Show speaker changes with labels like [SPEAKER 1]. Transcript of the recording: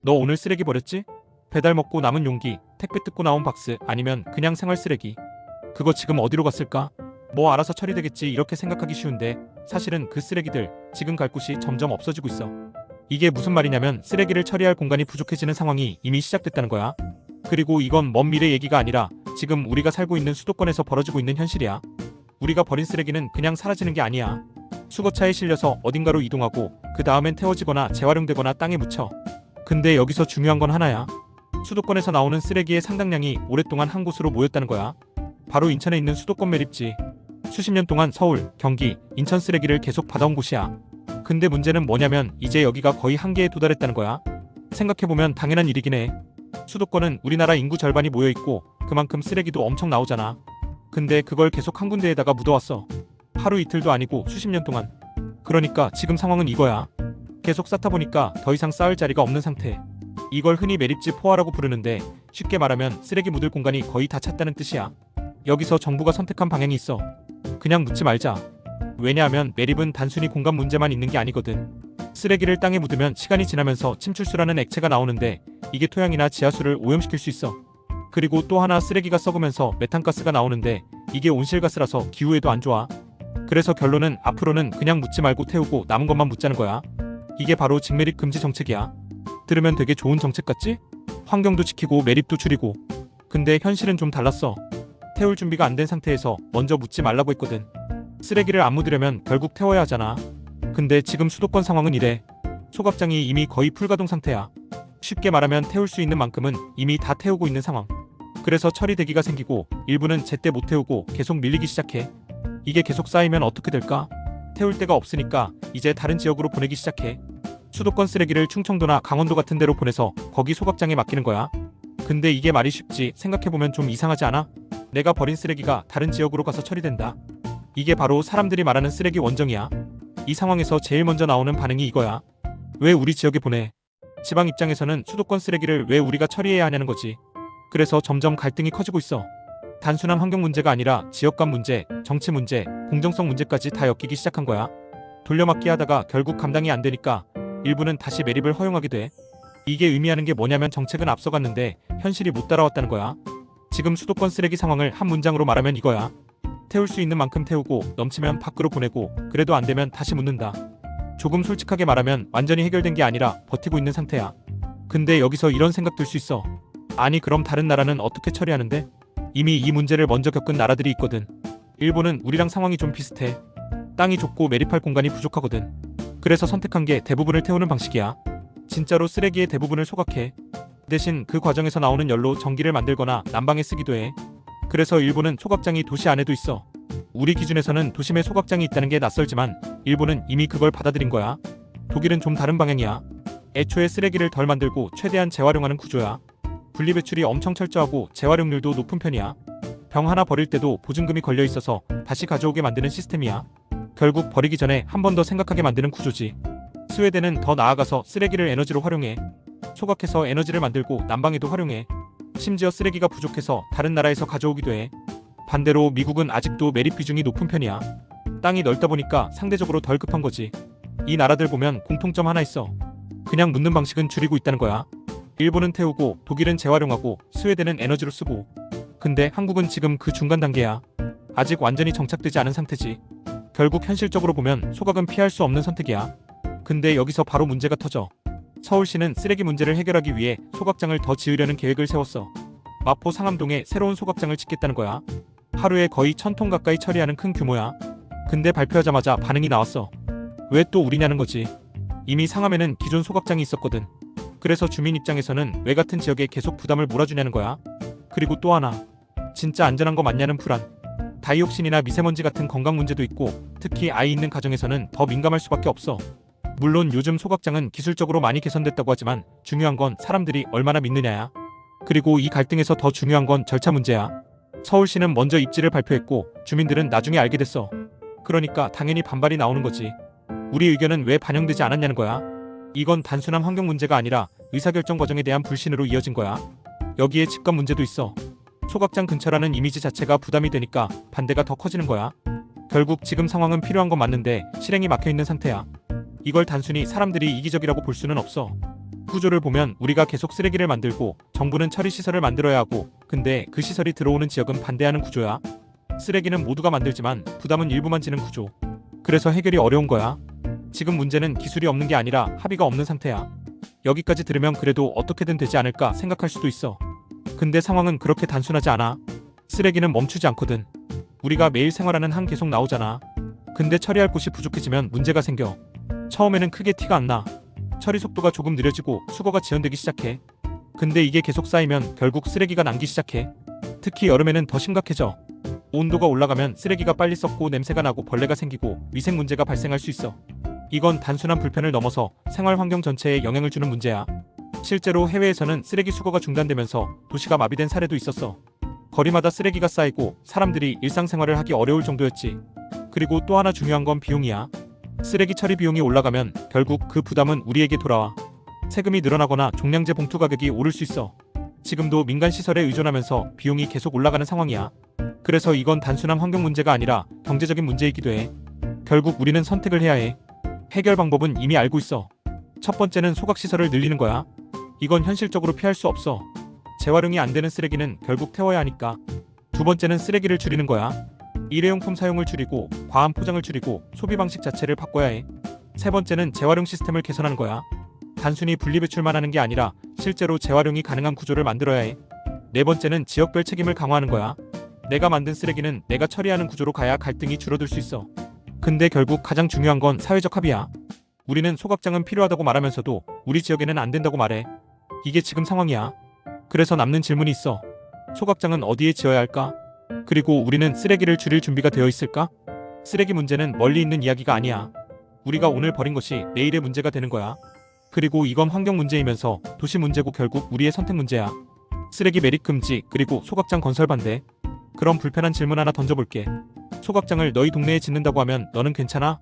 [SPEAKER 1] 너 오늘 쓰레기 버렸지? 배달 먹고 남은 용기, 택배 뜯고 나온 박스, 아니면 그냥 생활 쓰레기. 그거 지금 어디로 갔을까? 뭐 알아서 처리되겠지 이렇게 생각하기 쉬운데 사실은 그 쓰레기들 지금 갈 곳이 점점 없어지고 있어. 이게 무슨 말이냐면 쓰레기를 처리할 공간이 부족해지는 상황이 이미 시작됐다는 거야. 그리고 이건 먼 미래 얘기가 아니라 지금 우리가 살고 있는 수도권에서 벌어지고 있는 현실이야. 우리가 버린 쓰레기는 그냥 사라지는 게 아니야. 수거차에 실려서 어딘가로 이동하고 그 다음엔 태워지거나 재활용되거나 땅에 묻혀. 근데 여기서 중요한 건 하나야. 수도권에서 나오는 쓰레기의 상당량이 오랫동안 한 곳으로 모였다는 거야. 바로 인천에 있는 수도권 매립지. 수십 년 동안 서울, 경기, 인천 쓰레기를 계속 받아온 곳이야. 근데 문제는 뭐냐면 이제 여기가 거의 한계에 도달했다는 거야. 생각해보면 당연한 일이긴 해. 수도권은 우리나라 인구 절반이 모여있고 그만큼 쓰레기도 엄청 나오잖아. 근데 그걸 계속 한 군데에다가 묻어왔어. 하루 이틀도 아니고 수십 년 동안. 그러니까 지금 상황은 이거야. 계속 쌓다 보니까 더 이상 쌓을 자리가 없는 상태. 이걸 흔히 매립지 포화라고 부르는데 쉽게 말하면 쓰레기 묻을 공간이 거의 다 찼다는 뜻이야. 여기서 정부가 선택한 방향이 있어. 그냥 묻지 말자. 왜냐하면 매립은 단순히 공간 문제만 있는 게 아니거든. 쓰레기를 땅에 묻으면 시간이 지나면서 침출수라는 액체가 나오는데 이게 토양이나 지하수를 오염시킬 수 있어. 그리고 또 하나 쓰레기가 썩으면서 메탄가스가 나오는데 이게 온실가스라서 기후에도 안 좋아. 그래서 결론은 앞으로는 그냥 묻지 말고 태우고 남은 것만 묻자는 거야. 이게 바로 직매립 금지 정책이야. 들으면 되게 좋은 정책 같지? 환경도 지키고 매립도 줄이고. 근데 현실은 좀 달랐어. 태울 준비가 안 된 상태에서 먼저 묻지 말라고 했거든. 쓰레기를 안 묻으려면 결국 태워야 하잖아. 근데 지금 수도권 상황은 이래. 소각장이 이미 거의 풀가동 상태야. 쉽게 말하면 태울 수 있는 만큼은 이미 다 태우고 있는 상황. 그래서 처리 대기가 생기고 일부는 제때 못 태우고 계속 밀리기 시작해. 이게 계속 쌓이면 어떻게 될까? 태울 데가 없으니까 이제 다른 지역으로 보내기 시작해. 수도권 쓰레기를 충청도나 강원도 같은 데로 보내서 거기 소각장에 맡기는 거야. 근데 이게 말이 쉽지 생각해보면 좀 이상하지 않아? 내가 버린 쓰레기가 다른 지역으로 가서 처리된다. 이게 바로 사람들이 말하는 쓰레기 원정이야. 이 상황에서 제일 먼저 나오는 반응이 이거야. 왜 우리 지역에 보내? 지방 입장에서는 수도권 쓰레기를 왜 우리가 처리해야 하냐는 거지. 그래서 점점 갈등이 커지고 있어. 단순한 환경 문제가 아니라 지역간 문제, 정치 문제, 공정성 문제까지 다 엮이기 시작한 거야. 돌려막기 하다가 결국 감당이 안 되니까 일부는 다시 매립을 허용하게 돼. 이게 의미하는 게 뭐냐면 정책은 앞서갔는데 현실이 못 따라왔다는 거야. 지금 수도권 쓰레기 상황을 한 문장으로 말하면 이거야. 태울 수 있는 만큼 태우고 넘치면 밖으로 보내고 그래도 안 되면 다시 묻는다. 조금 솔직하게 말하면 완전히 해결된 게 아니라 버티고 있는 상태야. 근데 여기서 이런 생각 들 수 있어. 아니 그럼 다른 나라는 어떻게 처리하는데? 이미 이 문제를 먼저 겪은 나라들이 있거든. 일본은 우리랑 상황이 좀 비슷해. 땅이 좁고 매립할 공간이 부족하거든. 그래서 선택한 게 대부분을 태우는 방식이야. 진짜로 쓰레기의 대부분을 소각해. 대신 그 과정에서 나오는 열로 전기를 만들거나 난방에 쓰기도 해. 그래서 일본은 소각장이 도시 안에도 있어. 우리 기준에서는 도심에 소각장이 있다는 게 낯설지만 일본은 이미 그걸 받아들인 거야. 독일은 좀 다른 방향이야. 애초에 쓰레기를 덜 만들고 최대한 재활용하는 구조야. 분리배출이 엄청 철저하고 재활용률도 높은 편이야. 병 하나 버릴 때도 보증금이 걸려 있어서 다시 가져오게 만드는 시스템이야. 결국 버리기 전에 한 번 더 생각하게 만드는 구조지. 스웨덴은 더 나아가서 쓰레기를 에너지로 활용해. 소각해서 에너지를 만들고 난방에도 활용해. 심지어 쓰레기가 부족해서 다른 나라에서 가져오기도 해. 반대로 미국은 아직도 매립 비중이 높은 편이야. 땅이 넓다 보니까 상대적으로 덜 급한 거지. 이 나라들 보면 공통점 하나 있어. 그냥 묻는 방식은 줄이고 있다는 거야. 일본은 태우고 독일은 재활용하고 스웨덴은 에너지로 쓰고. 근데 한국은 지금 그 중간 단계야. 아직 완전히 정착되지 않은 상태지. 결국 현실적으로 보면 소각은 피할 수 없는 선택이야. 근데 여기서 바로 문제가 터져. 서울시는 쓰레기 문제를 해결하기 위해 소각장을 더 지으려는 계획을 세웠어. 마포 상암동에 새로운 소각장을 짓겠다는 거야. 하루에 거의 1000톤 가까이 처리하는 큰 규모야. 근데 발표하자마자 반응이 나왔어. 왜 또 우리냐는 거지. 이미 상암에는 기존 소각장이 있었거든. 그래서 주민 입장에서는 왜 같은 지역에 계속 부담을 몰아주냐는 거야. 그리고 또 하나. 진짜 안전한 거 맞냐는 불안. 다이옥신이나 미세먼지 같은 건강 문제도 있고 특히 아이 있는 가정에서는 더 민감할 수밖에 없어. 물론 요즘 소각장은 기술적으로 많이 개선됐다고 하지만 중요한 건 사람들이 얼마나 믿느냐야. 그리고 이 갈등에서 더 중요한 건 절차 문제야. 서울시는 먼저 입지를 발표했고 주민들은 나중에 알게 됐어. 그러니까 당연히 반발이 나오는 거지. 우리 의견은 왜 반영되지 않았냐는 거야. 이건 단순한 환경 문제가 아니라 의사결정 과정에 대한 불신으로 이어진 거야. 여기에 집값 문제도 있어. 소각장 근처라는 이미지 자체가 부담이 되니까 반대가 더 커지는 거야. 결국 지금 상황은 필요한 건 맞는데 실행이 막혀있는 상태야. 이걸 단순히 사람들이 이기적이라고 볼 수는 없어. 구조를 보면 우리가 계속 쓰레기를 만들고 정부는 처리 시설을 만들어야 하고, 근데 그 시설이 들어오는 지역은 반대하는 구조야. 쓰레기는 모두가 만들지만 부담은 일부만 지는 구조. 그래서 해결이 어려운 거야. 지금 문제는 기술이 없는 게 아니라 합의가 없는 상태야. 여기까지 들으면 그래도 어떻게든 되지 않을까 생각할 수도 있어. 근데 상황은 그렇게 단순하지 않아. 쓰레기는 멈추지 않거든. 우리가 매일 생활하는 한 계속 나오잖아. 근데 처리할 곳이 부족해지면 문제가 생겨. 처음에는 크게 티가 안 나. 처리 속도가 조금 느려지고 수거가 지연되기 시작해. 근데 이게 계속 쌓이면 결국 쓰레기가 남기 시작해. 특히 여름에는 더 심각해져. 온도가 올라가면 쓰레기가 빨리 썩고 냄새가 나고 벌레가 생기고 위생 문제가 발생할 수 있어. 이건 단순한 불편을 넘어서 생활 환경 전체에 영향을 주는 문제야. 실제로 해외에서는 쓰레기 수거가 중단되면서 도시가 마비된 사례도 있었어. 거리마다 쓰레기가 쌓이고 사람들이 일상생활을 하기 어려울 정도였지. 그리고 또 하나 중요한 건 비용이야. 쓰레기 처리 비용이 올라가면 결국 그 부담은 우리에게 돌아와. 세금이 늘어나거나 종량제 봉투 가격이 오를 수 있어. 지금도 민간 시설에 의존하면서 비용이 계속 올라가는 상황이야. 그래서 이건 단순한 환경 문제가 아니라 경제적인 문제이기도 해. 결국 우리는 선택을 해야 해. 해결 방법은 이미 알고 있어. 첫 번째는 소각시설을 늘리는 거야. 이건 현실적으로 피할 수 없어. 재활용이 안 되는 쓰레기는 결국 태워야 하니까. 두 번째는 쓰레기를 줄이는 거야. 일회용품 사용을 줄이고 과한 포장을 줄이고 소비 방식 자체를 바꿔야 해. 세 번째는 재활용 시스템을 개선하는 거야. 단순히 분리배출만 하는 게 아니라 실제로 재활용이 가능한 구조를 만들어야 해. 네 번째는 지역별 책임을 강화하는 거야. 내가 만든 쓰레기는 내가 처리하는 구조로 가야 갈등이 줄어들 수 있어. 근데 결국 가장 중요한 건 사회적 합의야. 우리는 소각장은 필요하다고 말하면서도 우리 지역에는 안 된다고 말해. 이게 지금 상황이야. 그래서 남는 질문이 있어. 소각장은 어디에 지어야 할까? 그리고 우리는 쓰레기를 줄일 준비가 되어 있을까? 쓰레기 문제는 멀리 있는 이야기가 아니야. 우리가 오늘 버린 것이 내일의 문제가 되는 거야. 그리고 이건 환경 문제이면서 도시 문제고 결국 우리의 선택 문제야. 쓰레기 매립 금지 그리고 소각장 건설 반대. 그럼 불편한 질문 하나 던져볼게. 소각장을 너희 동네에 짓는다고 하면 너는 괜찮아?